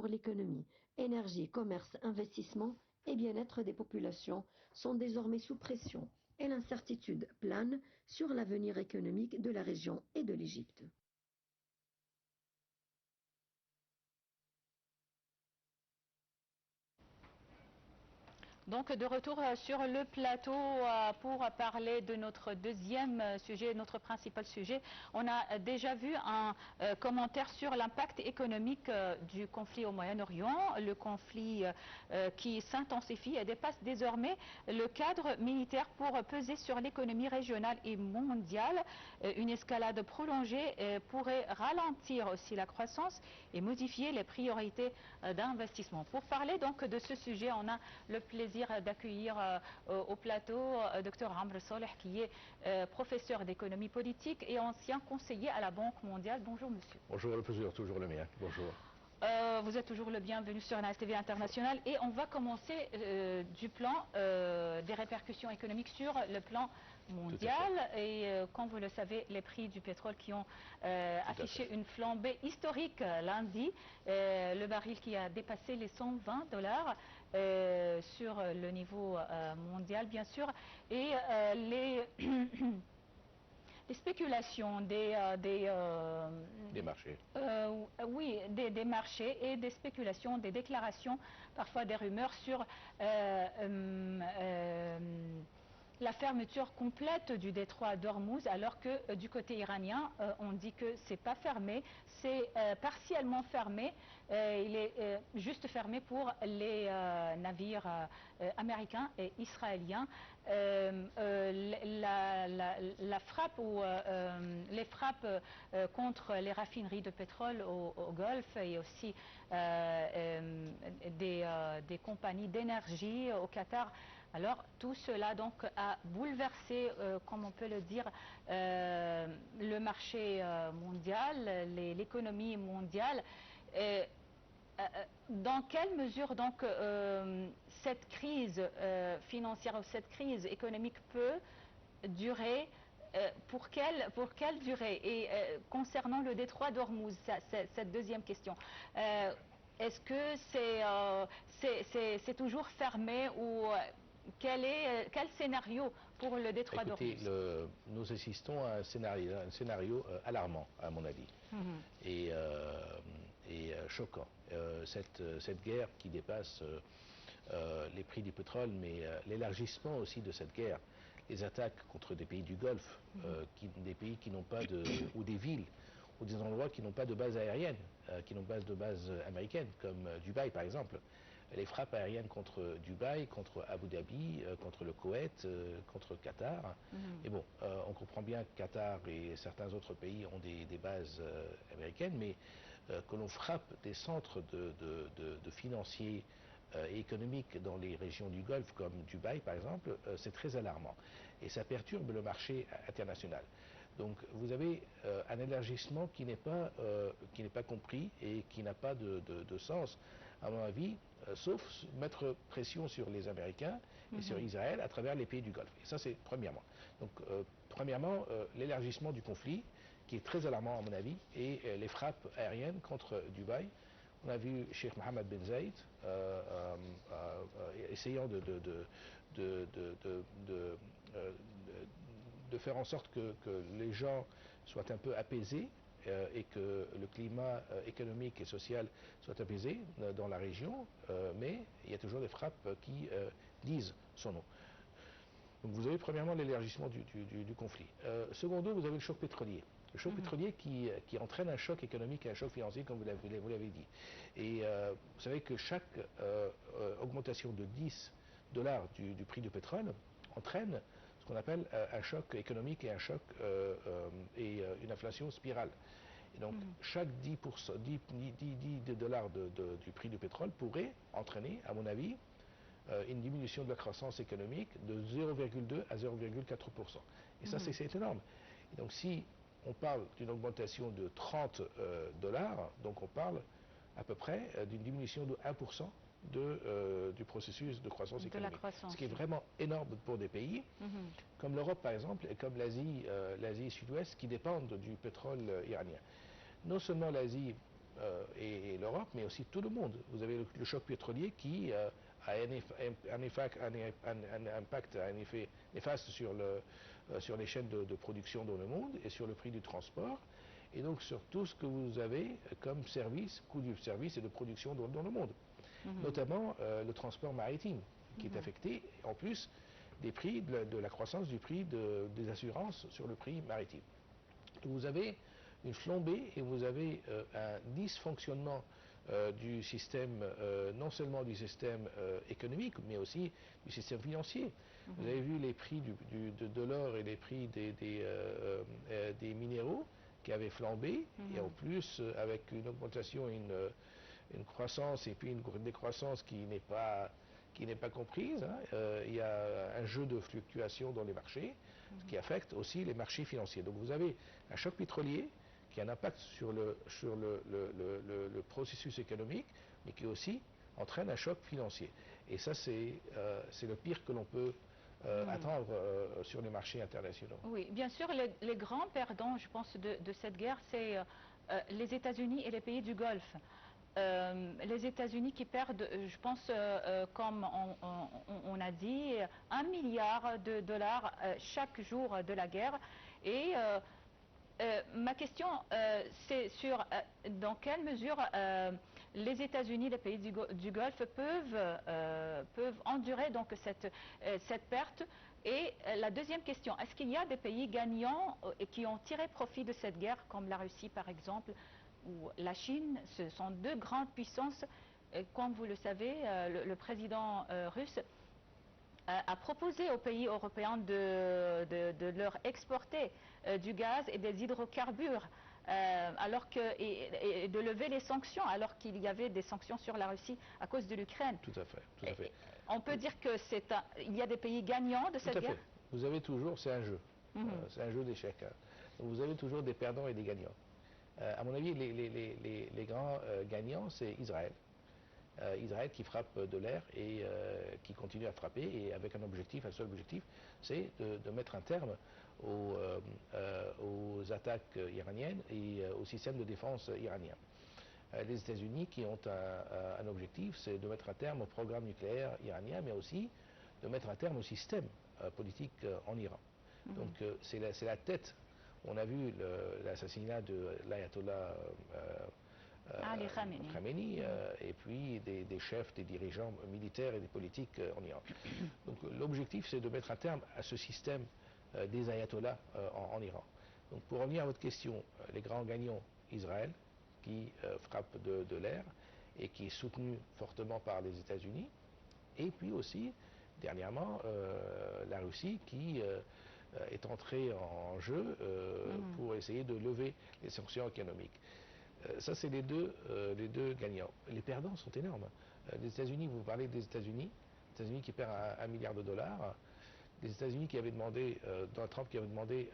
l'économie. Énergie, commerce, investissement et bien-être des populations sont désormais sous pression et l'incertitude plane sur l'avenir économique de la région et de l'Égypte. Donc de retour sur le plateau pour parler de notre deuxième sujet, notre principal sujet. On a déjà vu un commentaire sur l'impact économique du conflit au Moyen-Orient, le conflit qui s'intensifie et dépasse désormais le cadre militaire pour peser sur l'économie régionale et mondiale. Une escalade prolongée pourrait ralentir aussi la croissance et modifier les priorités d'investissement. Pour parler donc de ce sujet, on a le plaisir d'accueillir au plateau Dr Amr Saleh, qui est professeur d'économie politique et ancien conseiller à la Banque mondiale. Bonjour monsieur. Bonjour, le plaisir toujours le mien. Bonjour. Vous êtes toujours le bienvenu sur NAS TV International et on va commencer du plan des répercussions économiques sur le plan mondial. Et comme vous le savez, les prix du pétrole qui ont affiché une flambée historique lundi, le baril qui a dépassé les $120 sur le niveau mondial bien sûr, et les spéculations des marchés. Oui, des marchés et des spéculations, des déclarations, parfois des rumeurs sur la fermeture complète du détroit d'Ormuz, alors que du côté iranien, on dit que c'est pas fermé, c'est partiellement fermé. Il est juste fermé pour les navires américains et israéliens. La frappe ou les frappes contre les raffineries de pétrole au Golfe et aussi des compagnies d'énergie au Qatar. Alors tout cela donc a bouleversé, comme on peut le dire, le marché mondial, l'économie mondiale. Dans quelle mesure donc cette crise financière ou cette crise économique peut durer, pour quelle durée? Et concernant le détroit d'Ormuz, cette deuxième question, est-ce que c'est toujours fermé ou quel scénario pour le détroit d'Ormuz? Nous assistons à un scénario alarmant, à mon avis, et choquant. Cette guerre qui dépasse les prix du pétrole, mais l'élargissement aussi de cette guerre, les attaques contre des pays du Golfe, des pays qui n'ont pas ou des villes, ou des endroits qui n'ont pas de base aérienne, qui n'ont pas de base américaine, comme Dubaï par exemple. Les frappes aériennes contre Dubaï, contre Abu Dhabi, contre le Koweït, contre Qatar. Et bon, on comprend bien que Qatar et certains autres pays ont des bases américaines, mais que l'on frappe des centres de financiers et économiques dans les régions du Golfe, comme Dubaï par exemple, c'est très alarmant. Et ça perturbe le marché international. Donc vous avez un élargissement qui n'est pas compris et qui n'a pas de sens, à mon avis, sauf mettre pression sur les Américains et sur Israël à travers les pays du Golfe. Et ça, c'est premièrement. Donc, premièrement, l'élargissement du conflit, qui est très alarmant à mon avis, et les frappes aériennes contre Dubaï. On a vu Sheikh Mohammed bin Zayed essayant de faire en sorte que les gens soient un peu apaisés et que le climat économique et social soit apaisé dans la région, mais il y a toujours des frappes qui disent son nom. Donc vous avez premièrement l'élargissement du conflit. Secondo, vous avez le choc pétrolier. Le choc pétrolier qui entraîne un choc économique et un choc financier, comme vous l'avez dit. Et vous savez que chaque augmentation de $10 du prix du pétrole entraîne ce qu'on appelle un choc économique et un choc et une inflation spirale. Et donc chaque $10 du prix du pétrole pourrait entraîner, à mon avis, une diminution de la croissance économique de 0,2 à 0,4%. Et ça, c'est énorme. Et donc si on parle d'une augmentation de $30, donc on parle à peu près d'une diminution de 1% du processus de croissance économique. Ce qui est vraiment énorme pour des pays comme l'Europe par exemple, et comme l'Asie sud-ouest, qui dépendent du pétrole iranien. Non seulement l'Asie et l'Europe, mais aussi tout le monde. Vous avez le choc pétrolier qui a un impact, un effet néfaste sur les chaînes de production dans le monde et sur le prix du transport, et donc sur tout ce que vous avez comme service, coût du service et de production dans le monde. Notamment le transport maritime qui est affecté, en plus des prix, de la croissance du prix des assurances sur le prix maritime. Donc vous avez une flambée et vous avez un dysfonctionnement du système, non seulement du système économique, mais aussi du système financier. Vous avez vu les prix de l'or et les prix des minéraux qui avaient flambé, et en plus avec une augmentation, une croissance et puis une décroissance qui n'est pas comprise. Il y a un jeu de fluctuations dans les marchés, ce qui affecte aussi les marchés financiers. Donc vous avez un choc pétrolier qui a un impact sur le processus économique, mais qui aussi entraîne un choc financier. Et ça, c'est le pire que l'on peut attendre sur les marchés internationaux. Oui, bien sûr, les grands perdants, je pense, de cette guerre, c'est les États-Unis et les pays du Golfe. Les États-Unis qui perdent, je pense, comme on a dit, 1 milliard de dollars chaque jour de la guerre. Et ma question, c'est sur dans quelle mesure les États-Unis, les pays du Golfe peuvent endurer donc cette perte. Et la deuxième question, est-ce qu'il y a des pays gagnants et qui ont tiré profit de cette guerre, comme la Russie par exemple, ou la Chine? Ce sont deux grandes puissances. Comme vous le savez, le président russe a proposé aux pays européens de leur exporter du gaz et des hydrocarbures, et de lever les sanctions, alors qu'il y avait des sanctions sur la Russie à cause de l'Ukraine. Tout à fait, tout à fait. On peut dire que il y a des pays gagnants de cette guerre. Tout à fait. Vous avez toujours, c'est un jeu, c'est un jeu d'échecs. Donc vous avez toujours des perdants et des gagnants. À mon avis, les grands gagnants, c'est Israël. Israël qui frappe de l'air et qui continue à frapper, et avec un objectif, un seul objectif, c'est de mettre un terme aux attaques iraniennes et au système de défense iranien. Les États-Unis qui ont un objectif, c'est de mettre un terme au programme nucléaire iranien, mais aussi de mettre un terme au système politique en Iran. Donc c'est la tête. On a vu l'assassinat de l'ayatollah Ali Khamenei, et puis des chefs, des dirigeants militaires et des politiques en Iran. Donc l'objectif, c'est de mettre un terme à ce système des ayatollahs en Iran. Donc pour revenir à votre question, les grands gagnants, Israël, qui frappe de l'air et qui est soutenu fortement par les États-Unis, et puis aussi, dernièrement, la Russie qui est entrée en jeu pour essayer de lever les sanctions économiques. Ça, c'est les deux gagnants. Les perdants sont énormes. Les États-Unis, vous parlez des États-Unis qui perdent 1 milliard de dollars. Les États-Unis qui avaient demandé, Donald Trump qui avait demandé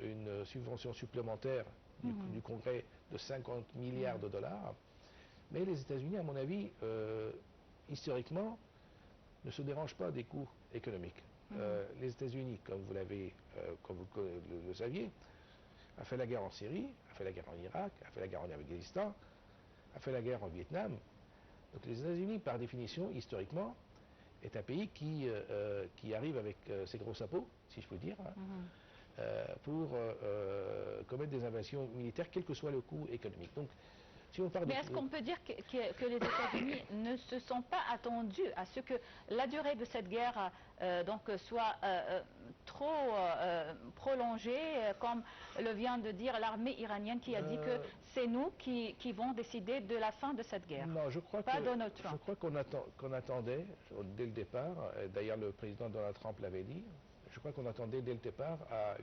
une subvention supplémentaire du Congrès de 50 milliards de dollars. Mais les États-Unis, à mon avis, historiquement, ne se dérangent pas des coûts économiques. Les États-Unis, comme vous le saviez, a fait la guerre en Syrie, a fait la guerre en Irak, a fait la guerre en Afghanistan, a fait la guerre en Vietnam. Donc les États-Unis, par définition, historiquement, est un pays qui arrive avec ses gros sabots, si je peux dire, pour commettre des invasions militaires, quel que soit le coût économique. Donc, si on parle mais est-ce qu'on peut dire que les États-Unis ne se sont pas attendus à ce que la durée de cette guerre soit trop prolongée, comme le vient de dire l'armée iranienne qui a dit que c'est nous qui vont décider de la fin de cette guerre? Non, je crois Donald Trump. Je crois qu'on attendait dès le départ, d'ailleurs le président Donald Trump l'avait dit, je crois qu'on attendait dès le départ à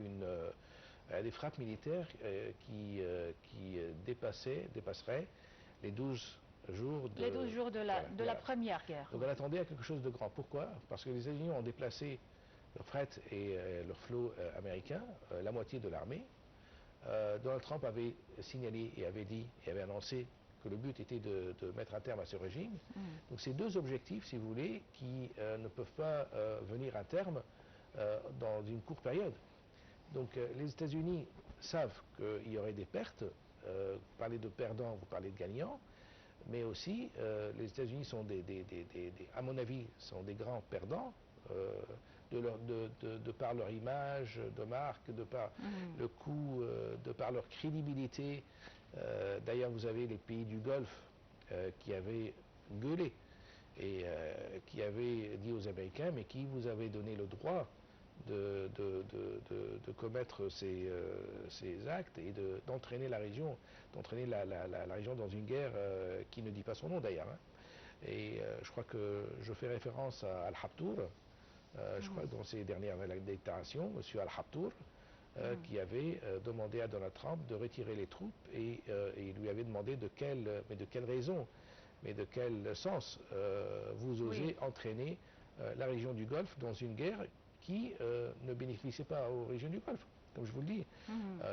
des frappes militaires qui dépasseraient les 12 jours de la première guerre. Donc on attendait à quelque chose de grand. Pourquoi? Parce que les États-Unis ont déplacé leur fret et leur flot américain, la moitié de l'armée. Donald Trump avait signalé et avait dit et avait annoncé que le but était de mettre un terme à ce régime. Donc ces deux objectifs, si vous voulez, qui ne peuvent pas venir à terme dans une courte période. Donc les États-Unis savent qu'il y aurait des pertes parlez de perdants, vous parlez de gagnants, mais aussi les États-Unis sont à mon avis, sont des grands perdants de par leur image de marque, de par le coût, de par leur crédibilité. D'ailleurs, vous avez les pays du Golfe qui avaient gueulé et qui avaient dit aux Américains, mais qui vous avez donné le droit de commettre ces actes et d'entraîner la région, la région dans une guerre qui ne dit pas son nom d'ailleurs. Hein. Et je crois que je fais référence à Al-Habtour, je crois que dans ses dernières déclarations, M. Al-Habtour, qui avait demandé à Donald Trump de retirer les troupes et il lui avait demandé de quelle raison, mais de quel sens vous osez entraîner la région du Golfe dans une guerre qui ne bénéficiait pas aux régions du Golfe. Comme je vous le dis,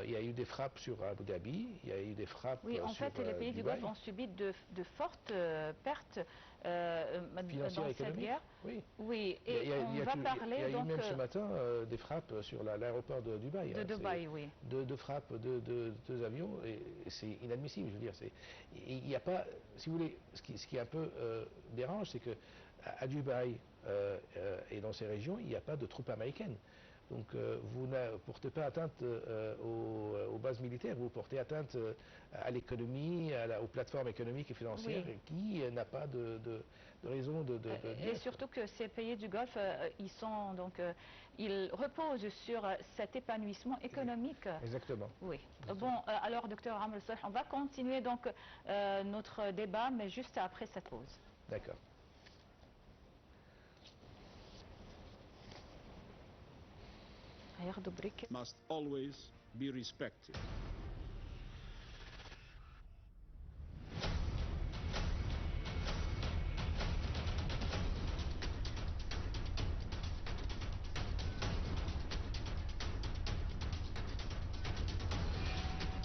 il y a eu des frappes sur Abu Dhabi, il y a eu des frappes sur en fait, les pays du Golfe ont subi de fortes pertes dans cette guerre. Oui, et on va parler donc... Il y a eu même ce matin des frappes sur l'aéroport de Dubaï. De Dubaï, oui. Deux frappes de deux avions, et c'est inadmissible, je veux dire. Il n'y a pas, si vous voulez, ce qui un peu dérange, c'est que à Dubaï et dans ces régions, il n'y a pas de troupes américaines. Donc vous ne portez pas atteinte aux bases militaires, vous portez atteinte à l'économie, aux plateformes économiques et financières qui n'a pas de raison de et surtout que ces pays du Golfe, ils reposent sur cet épanouissement économique. Exactement. Oui. Bon, alors docteur Amel Saleh, on va continuer donc notre débat, mais juste après cette pause. D'accord. must always be respected.